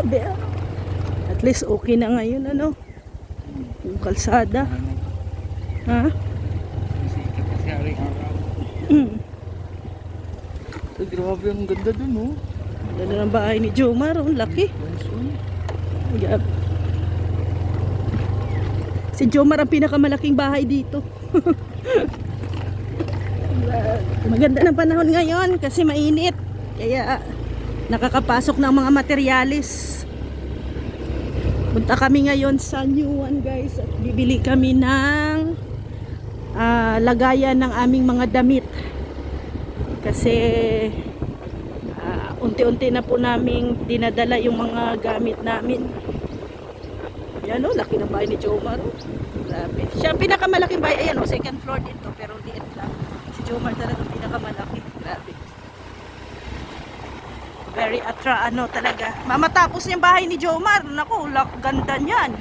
Grabe ah. At least okay na ngayon ano. Yung kalsada. Ha? Sikat kasi araw-araw. Grabe, ang ganda dun, oh. Ganda ng bahay ni Jomar, oh, laki. Yep. Si Jomar ang pinakamalaking bahay dito. Maganda ng panahon ngayon kasi mainit. Kaya nakakapasok ng mga materyales. Punta kami ngayon sa New One guys at bibili kami ng lagayan ng aming mga damit. Kasi unti-unti na po naming dinadala yung mga gamit namin. Yan o, laki ng bahay ni Jomar. Grabe. Siya ang pinakamalaking bahay. Ayan o, second floor dito pero liit lang. Si Jomar talaga pinakamalaki. Grabe. Very talaga. Mamatapos yung bahay ni Jomar. Naku, ganda niyan.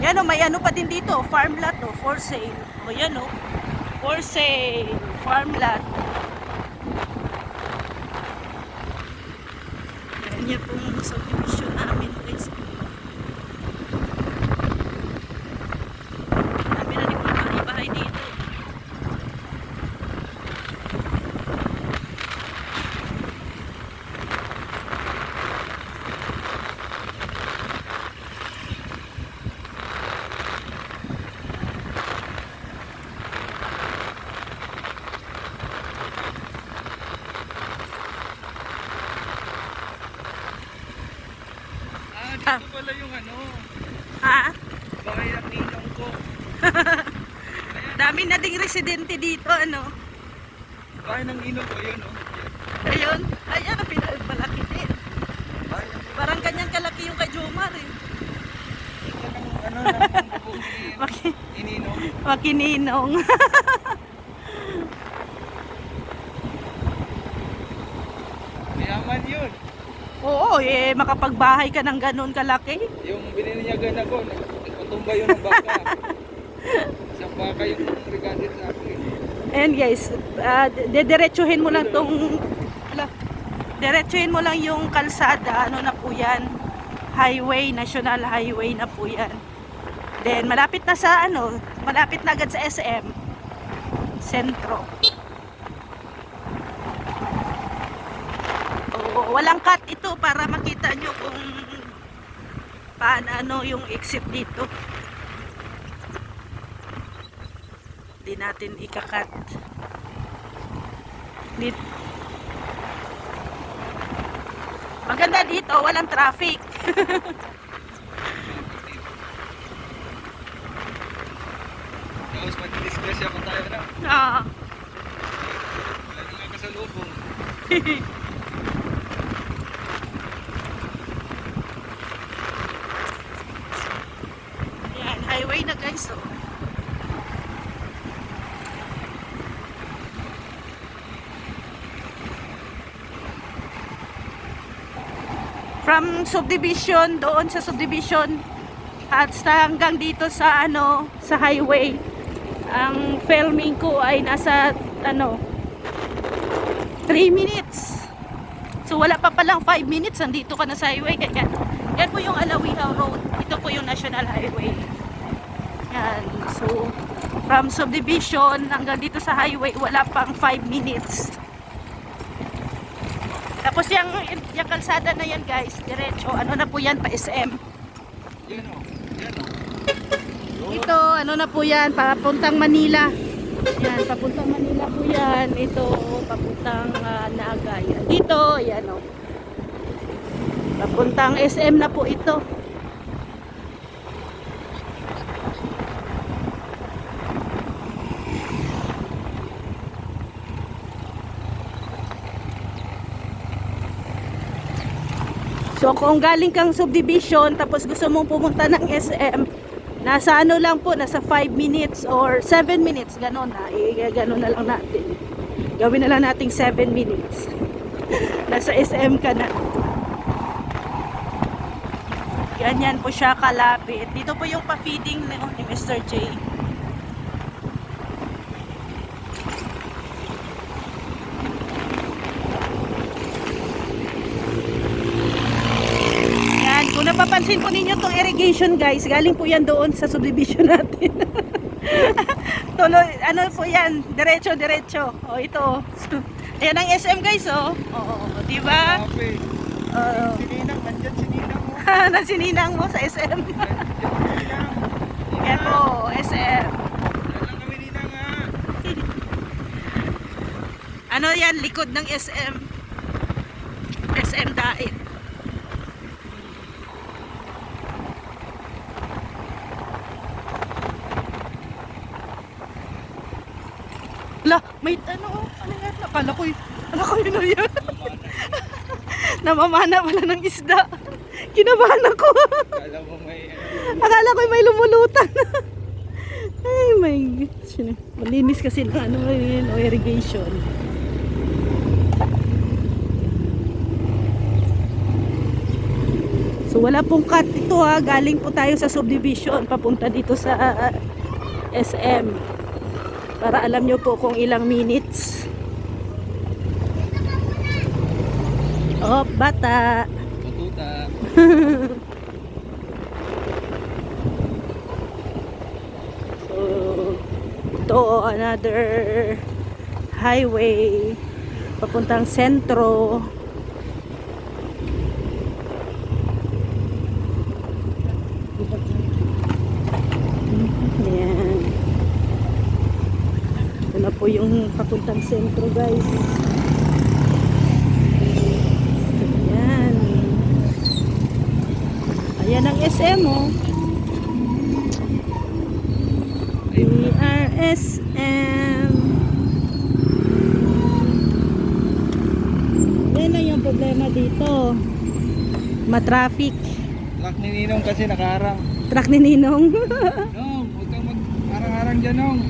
Yan o, may ano pa din dito. Farm lot o, for sale. O yan o, for sale. Farm lot. Yan pong subdivision namin guys. Dami na din mga bahay dito. Dito pala yung ano. Ha? Bahay ng ninong ko. Dami na ding residente dito, ano? Bahay ng ninong ko, yun, oh. Ayun, ayan, malaki din. Parang ganyan kalaki yung kay Jomar eh. Ito ng ano, ng bubong ni ninong. Makininong. Mayaman yun. Oo, eh, makapagbahay ka ng ganun kalaki. Yung bininyagan ako, nagpatumba yun ng baka. Isang baka yung regarded sa akin. Ayan guys, dediretsuhin mo lang tong, diretsuhin mo lang yung kalsada, ano na po yan, highway, national highway na po yan. Then malapit na sa ano, malapit na agad sa SM, sentro. Walang cut ito para makita nyo kung paano yung exit dito. Hindi natin ikakat dito. Maganda dito, walang traffic. Tapos mag-disgrasya ko tayo na. Ah. Wala nang kasalubong. Yan, highway na guys. Oh. From subdivision, doon sa subdivision at hanggang dito sa ano, sa highway. Ang filming ko ay nasa ano 3 minutes. So wala pa palang 5 minutes nandito ka na sa highway. Yan. Yan po yung Alawihaw Road. Ito po yung National Highway. Yan. So from subdivision hanggang dito sa highway wala pang 5 minutes. Tapos yung kalsada na yan guys, diretso, ano na po yan, pa SM. Yan o, yan o. Ito, ano na po yan, papuntang Manila. Yan, papuntang Manila po yan. Ito, papuntang Naga. Yan. Dito, yan o. Papuntang SM na po ito. So kung galing kang subdivision tapos gusto mong pumunta ng SM, nasa ano lang po, nasa 5 minutes or 7 minutes, gano'n na. Gano'n na lang natin. Gawin na lang nating 7 minutes. Nasa SM ka na. Ganyan po siya kalapit. Dito po yung pa-feeding ni Mr. J. mapapansin po ninyo tong irrigation guys, galing po yan doon sa subdivision natin. Tuloy, ano po yan, diretso. O ito. Ayan ang SM guys, oh. Oo, di ba? Grabe. Oo. Sininang, nandyan sininang mo. Nasininang mo sa SM. Yan po, SM. Yan lang kami ninang ha. Ano yan, likod ng SM. SM Dait. La, may ano yan? Akala ko yun na yan. Namamana pala ng isda. Kinabahan ako. Kala mo may Akala ko may lumulutan. Ay my gosh. Malinis kasi ng ano yun, irrigation. So wala pong cut ito ha. Galing po tayo sa subdivision papunta dito sa SM. Para alam nyo po kung ilang minutes. Oh, bata. Tututa. So, ito another highway papuntang sentro. Ayan. Ito na po yung papuntang sentro guys. Ayan. Ayan ang SM oh. PRSM. Yan lang yung problema dito. Matraffic. Truck ni Ninong kasi nakaharang. Truck ni Ninong. Nong, huwag kang mag-harang-harang dyan, Nong.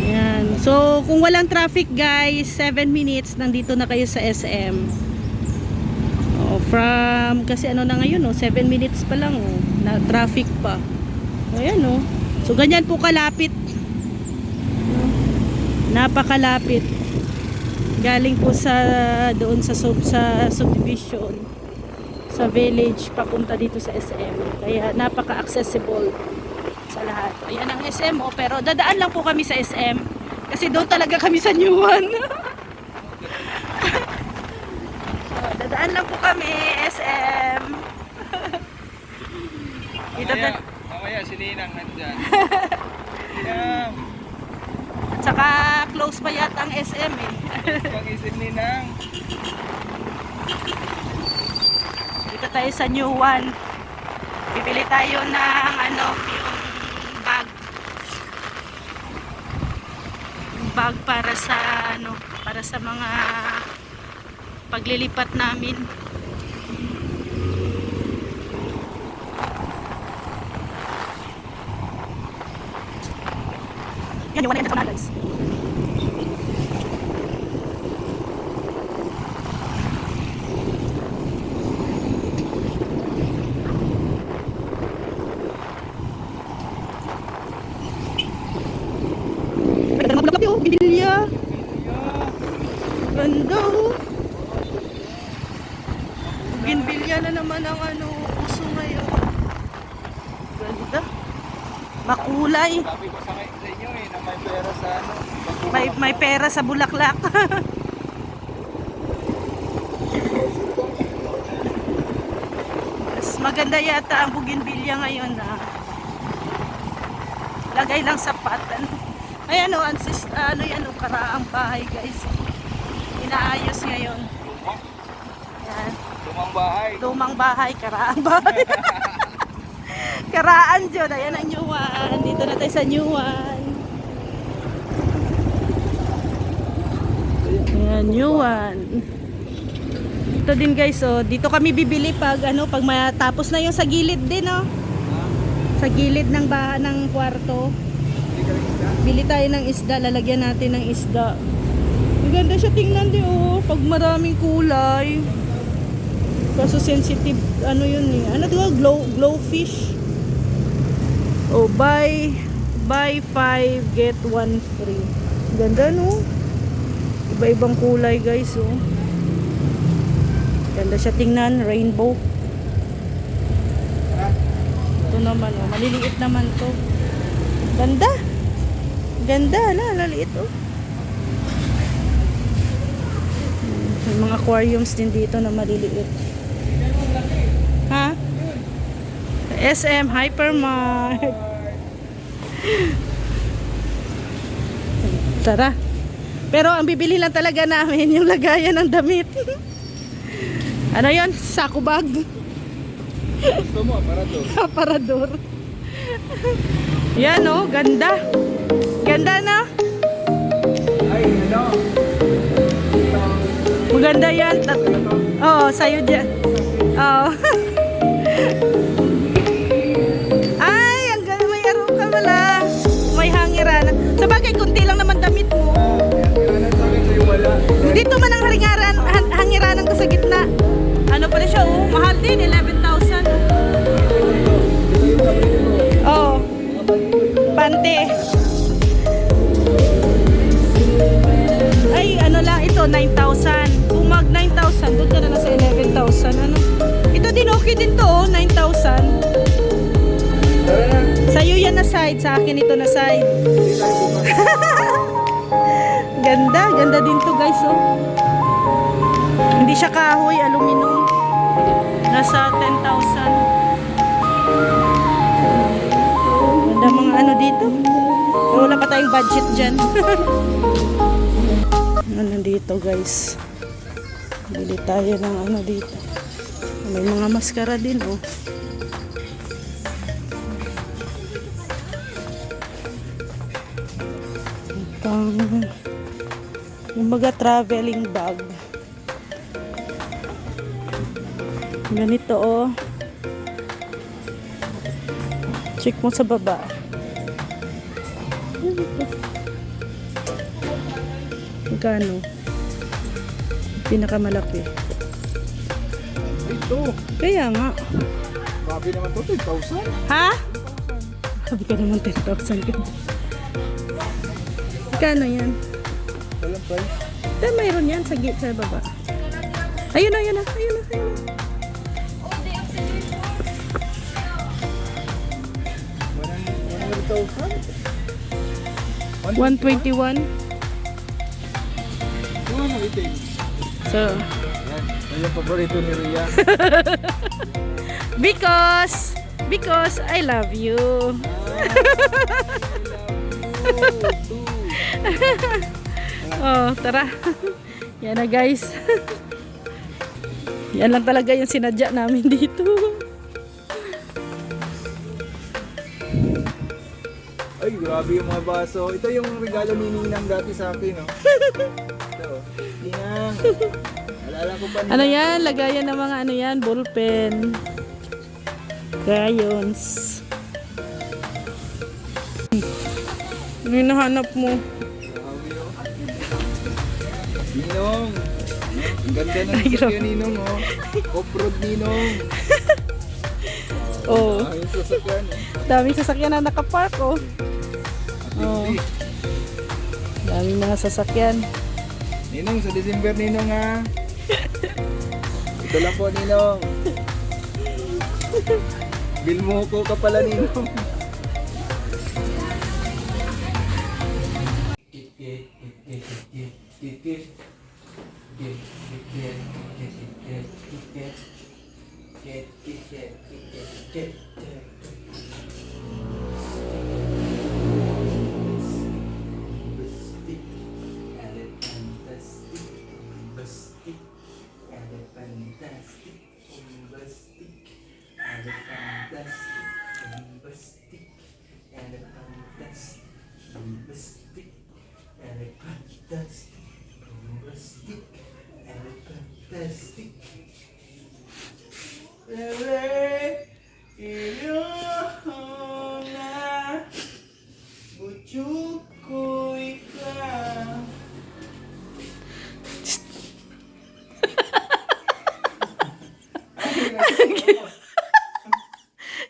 Yan. So, kung walang traffic guys, 7 minutes nandito na kayo sa SM. Oh, from kasi ano na ngayon, 7 minutes pa lang na traffic pa. Ayan oh. So ganyan po kalapit. Napakalapit. Galing po sa doon sa subdivision sa village papunta dito sa SM. Kaya napaka-accessible sa lahat. Ayan ang SM oh, pero dadaan lang po kami sa SM kasi doon talaga kami sa New One. Dadaan lang po kami, SM. Mamaya si Ninang nandyan. Ninang, At saka close pa yata ang SM eh. pag-isip Ninang. Dito tayo sa New One. Bibili tayo ng ano, yung bag. Yung bag para sa ano, para sa mga paglilipat namin. Yan yung one na yun guys. Ganda ng bulaklak yun, binilya. Ganda oh. Binbilya na naman ang ano, uso ngayon. Ganda. Makulay. Sabi ko sa inyo na may pera sa ano. May pera sa bulaklak. Mas maganda yata ang bougainvillea ngayon na lagay lang sa patan. Ayan o, ano yan o, karaang bahay guys. Inaayos ngayon. Ayan. Lumang bahay. Lumang bahay, karaang bahay. Karaan dyan. Ayan ang New One. Dito na tayo sa New One. Ayan, New One. Ito din guys, oh. Dito kami bibili pag ano, pag matapos na yung sa gilid din, oh. Sa gilid ng ng kwarto. Bili tayo ng isda, lalagyan natin ng isda. Maganda siya tingnan din, oh. Pag maraming kulay. Kaso sensitive, ano yun eh. Ano ito? Glowfish. Oh, buy 5 get 1 free. Ganda no? Iba-ibang kulay guys oh. Ganda siya tingnan, rainbow. Ito naman, oh, maliliit naman to. Ganda. Ganda, laliit oh. May mga aquariums din dito na maliliit. Ha? SM Hypermart. Tara. Pero ang bibili lang talaga namin yung lagayan ng damit. Ano yon? Sako bag. Gusto mo, aparador. Aparador. Yan oh, ganda. Ganda na. Ay, ano? Maganda yan. Oo, sa'yo dyan. Oo. Ay, ang ganda. May araw ka wala. May hangiran. Sa bagay, kunti lang naman damit mo. Kailangan sa akin sa'yo wala. Dito man ang hangiranan ko sa gitna. Ano pala siya, oh. Mahal din, 11,000. Oo. Pante. Ay, ano lang ito, 9,000. Kung mag 9,000, doon ka na lang sa 11,000. Ano? Ito din, okay din to, oh, 9,000. Tara na. Sa'yo yan na side, sa akin ito na side. Hindi tayo bukas. Ganda, ganda din to guys, oh. Hindi siya kahoy, aluminum. Nasa 10,000. Ganda mga ano dito. Pero wala pa tayong budget dyan. Ano dito guys. Bili tayo ng ano dito. May mga maskara din, oh. Pang yung mga traveling bag. Ganito oh. Check mo sa baba. Magkano? Pinakamalaki. Ito. Kaya nga. Grabe naman to, 10,000. Ha? Sabi ka naman 10,000 ka. Magkano yan? Walang price. Mayroon yan sa gate sa baba. Ayun na, ayun na, ayun na, ayun na. 100,000? 121. Ano itim? So, Yan. Yan yung paborito ni Ria. because I love you. Oh, tara. Yan na guys. Yan lang talaga yung sinadya namin dito. Ay, grabe yung mga baso. Ito yung regalo ni Ninang dati sa akin, no? Ito, Ninang. Alala ko pa, Ninang. Ano yan? Lagayan ng mga ano yan? Ballpen. Crayons. Ano yung nahanap mo? Grabe, oh. Ninong. Ang ganda ng sasakyan, Ninong, oh. Off-road, Ninong. Oh, Yung sasakyan, oh. daming sasakyan na nakapark, oh. Oh. Hindi. Daming mga sasakyan. Ninong, sa December, Ninong, ha? Ito lang po, Ninong. Bill mo ko ka pala, Ninong.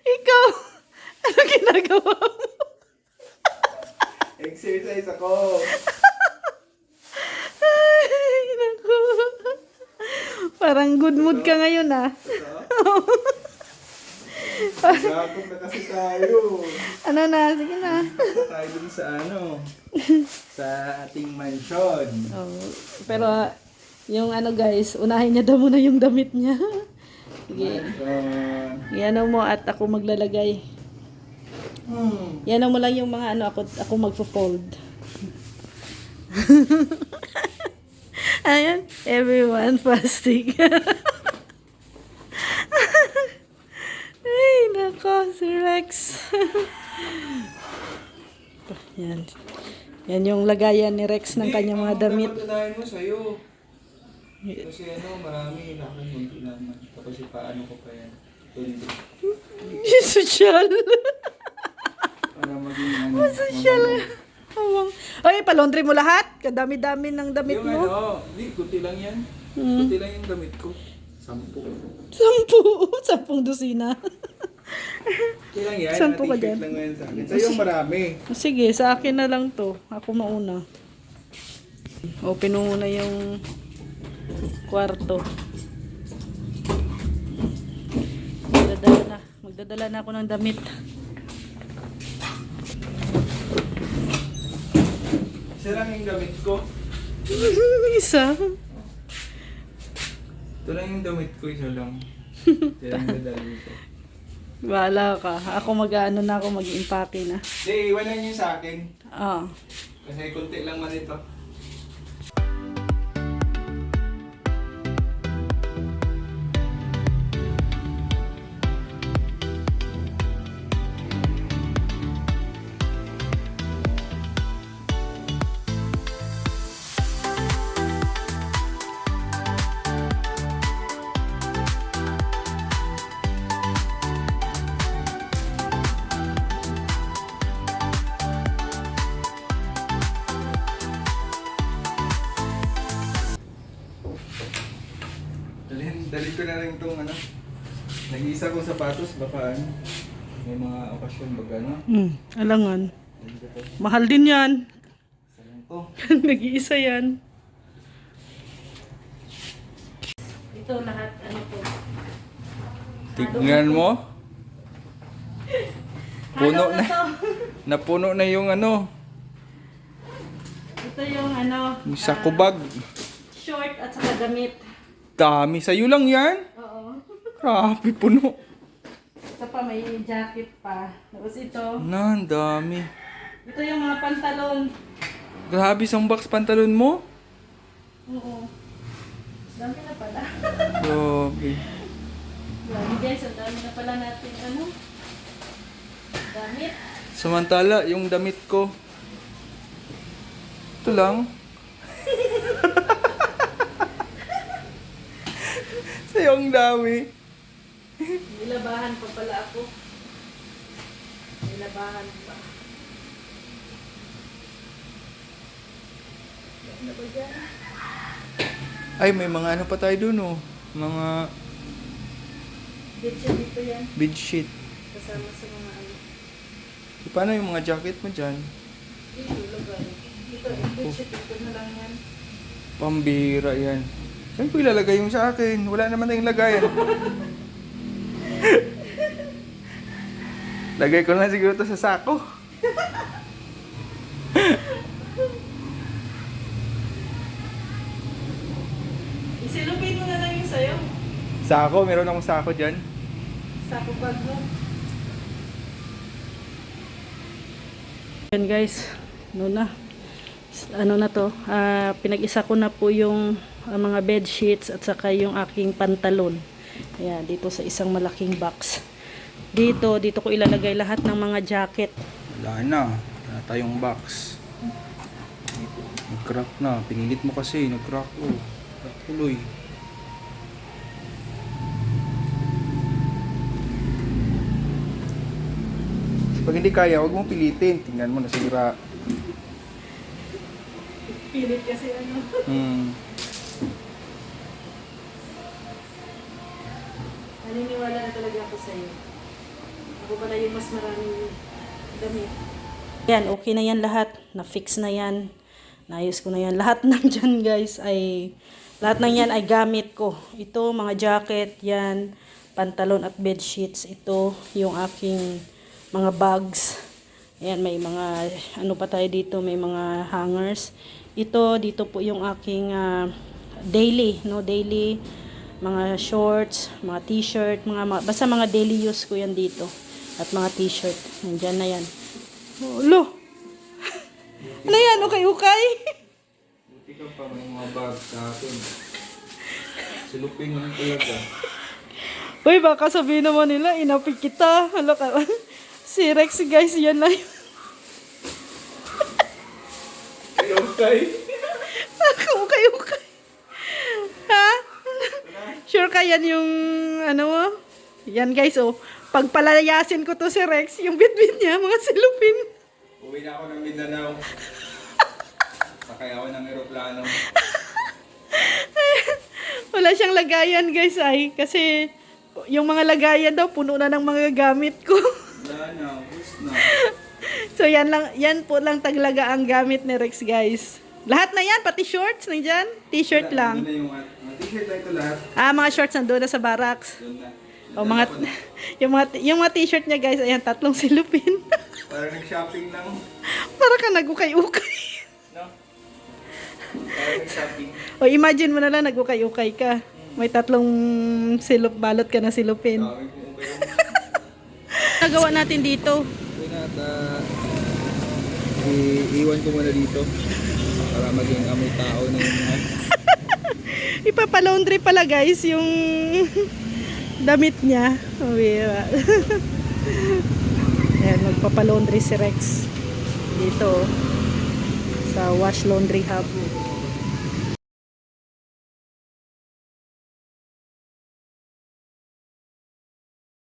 Ikaw, ano ginagawa mo? Exercise ako. Ay, naku. Parang good mood ka ngayon ah. Gagawin na kasi tayo. Ano na? Sige na. Tayo dun sa ano, sa ating mansion. Oh, pero yung ano guys, unahin niya daw muna yung damit niya. Sige. Mansion. Yan mo at ako maglalagay. Yan mo lang yung mga ano, ako magfo-fold. Ayan, everyone fasting. Ay, nako, si Rex. Yan. Yan yung lagayan ni Rex ng kanyang mga damit. Hindi, ang mo sa'yo. Kasi ano, marami lakan hindi naman. Tapos paano ko pa yan. Tundi. Social. Para maging ano. Social. Ay, palondry mo lahat. Kadami-dami ng damit Yung mo. ano, hindi, kunti lang yan. Kunti lang yung damit ko. 10. 10 dosina. Kunti lang yan. 10 ka dyan. Lang yan sa akin. Sa'yo marami. Sige, sa akin na lang to. Ako mauna. Open mo muna yung kwarto. Magdadala na ako ng damit. Isa lang yung damit ko. Isa. Ito lang yung damit ko, isa lang. Ito lang yung dadali ko. Bahala ka. Ako mag-ano na ako, mag-impake na. Hindi, iwan lang yun sa akin. Ah. Kasi kunti lang man ito. Dali ko na rin itong ano. Nag-iisa kong sapatos, baka ano. May mga okasyon, baga ano. Alangan. Dali ko to. Mahal din yan. Isa lang to. Nag-iisa yan. Ito lahat, ano to. Tignan mo. Puno Halo na. to. Napuno na yung ano. Ito yung ano. Yung sakubag. Short at saka damit. Dami. Sa'yo lang yan? Oo. Grabe, puno. Ito pa, may jacket pa. Tapos ito. Ang dami. Ito yung mga pantalon. Grabe, isang box pantalon mo? Oo. Dami na pala. Grabe. Dami guys, ang dami na pala natin ano. Damit. Samantala, yung damit ko. Ito lang. Sa'yo ang dami. Nilabahan pa pala ako. Nilabahan pa. Ano ba dyan? Ay, may mga ano pa tayo dun, oh. Mga Bitcha dito yan. bedsheet. Kasama sa mga ano. Paano yung mga jacket mo dyan? Dito, lagay. Dito, bitcha dito na lang yan. Pambira yan. Saan ko ilalagay yung sa akin? Wala naman tayong lagayan. Lagay ko na siguro to sa sako. Isilupin mo na lang yung sayo. Sako? Meron akong sako dyan. Sako bag mo. Yan guys, ano na to, pinag-isa ko na po yung mga bed sheets at saka yung aking pantalon. Ayan, dito sa isang malaking box. Dito ko ilalagay lahat ng mga jacket. Wala na. Wala tayong box. Nag-crack na. Pinilit mo kasi. Nag-crack. Oh. Crack tuloy. Pag hindi kaya, huwag mong pilitin. Tingnan mo, nasira. Pilit kasi ano. Naniniwala na talaga ako sa'yo. Ako pala yung mas maraming damit. Yan, okay na yan lahat. Na-fix na yan. Naayos ko na yan. Lahat ng dyan guys ay Lahat ng yan ay gamit ko. Ito, mga jacket, yan, pantalon at bed sheets. Ito, yung aking mga bags. Ayan, may mga, ano pa tayo dito, may mga hangers. Ito, dito po yung aking daily, no, daily, mga shorts, mga t-shirt, basta mga daily use ko yan dito. At mga t-shirt. Nandyan na yan. Oh, lo! Ano yan? Okay. Buti ka pa, may mga bag sa akin. Silupin lang talaga. Uy, baka sabihin naman nila, inapit kita. Hala ka. Si Rex, guys, yan lang. Okay. Okay. Ha? Sure ka yan yung, ano mo? Yan, guys, oh. Pagpalayasin ko to si Rex, yung bitbit niya, mga silupin. Uwi na ako ng Mindanao. Sakay ako ng eroplano. Wala siyang lagayan, guys, ay. Kasi, yung mga lagayan daw, puno na ng mga gamit ko. Wala na, bus na. So, yan po lang taglaga ang gamit ni Rex, guys. Lahat na yan, pati shorts, nandyan. T-shirt lang. Doon na yung t-shirt na ito lahat. Mga shorts nandun na sa barracks. Doon na. O, yung mga t-shirt niya, guys, ayan, 3 silupin. Parang nag-shopping lang. Para ka nagukay-ukay. No? Parang nag-shopping. O, imagine mo na lang, nagukay-ukay ka. May 3 silup, balot ka na silupin. Dami kong ukayo. Nagawa natin dito. Yun na, at iiwan ko muna dito. Para maging amoy tao na yung mga... Ipapalaundry pala, guys, yung damit niya. O, bira. Ayan, magpapalaundry si Rex. Dito, sa wash laundry hub.